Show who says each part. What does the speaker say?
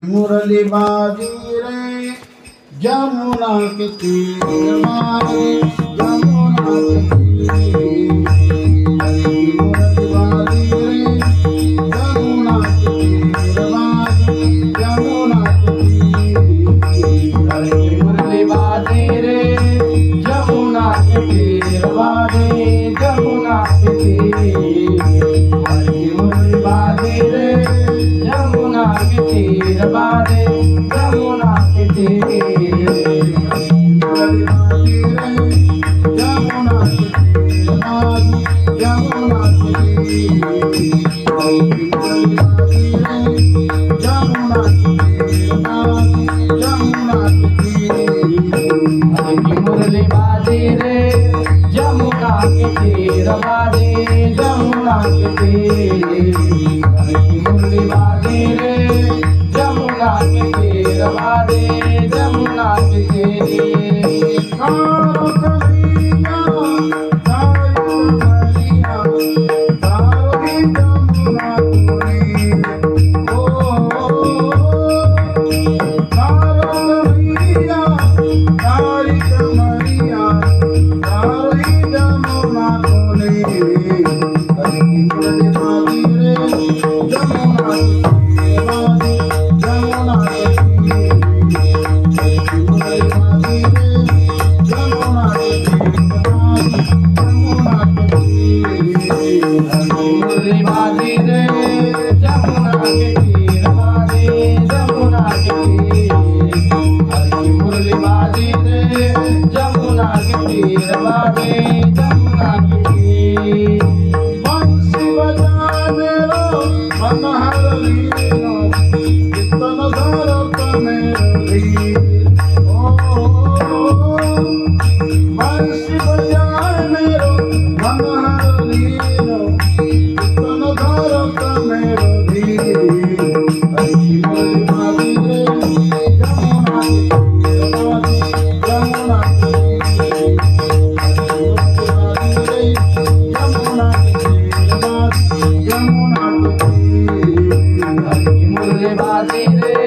Speaker 1: मुरली बाजी रे जमुना के तीर बाजी, जमुना के तीर। मुरली बाजी रे जमुना के तीर बाजी, जमुना के तीर। मुरली बाजी रे जमुना के तीर बाजी, जमुना के तीर। मुरली बाजी रे जमुना के तीर बाजे, जमुना के तीर। मुरली बाजी रे जमुना के तीर बाजे, जमुना के तीर। मुरली बाजी रे जमुना के तीर बाजे, जमुना के तीर। मुरली बाजी रे जमुना के तीर बाजे, जमुना के तीर। मुरली बाजी रे जमुना के तीर बाजे, जमुना के तीर। तारो कन्हैया तारो कन्हैया तारो ही जमुना तोरी। ओ तारो कन्हैया तारी कन्हैया तारो ही जमुना तोरी। मुरली बाजी रे जमुना के तीर बाजे, जमुना के तीर। मुरली बाजी रे जमुना के तीर बाजे, जमुना के तीर। मुरली बाजी रे जमुना के तीर बाजे, जमुना के तीर। मुरली बाजी रे जमुना के तीर बाजे, जमुना के तीर। बंसी बजाने रो मन हर लीनो, कीर्तन धरत मेरो धीर। ओ बंसी बजाने रो मन हर लीनो, कीर्तन धरत मेरो धीर। मुरली बाजी रे जमुना के तीर बाजे, जमुना के तीर। मुरली बाजी रे जमुना के तीर बाजे, जमुना के तीर। मुरली बाजी रे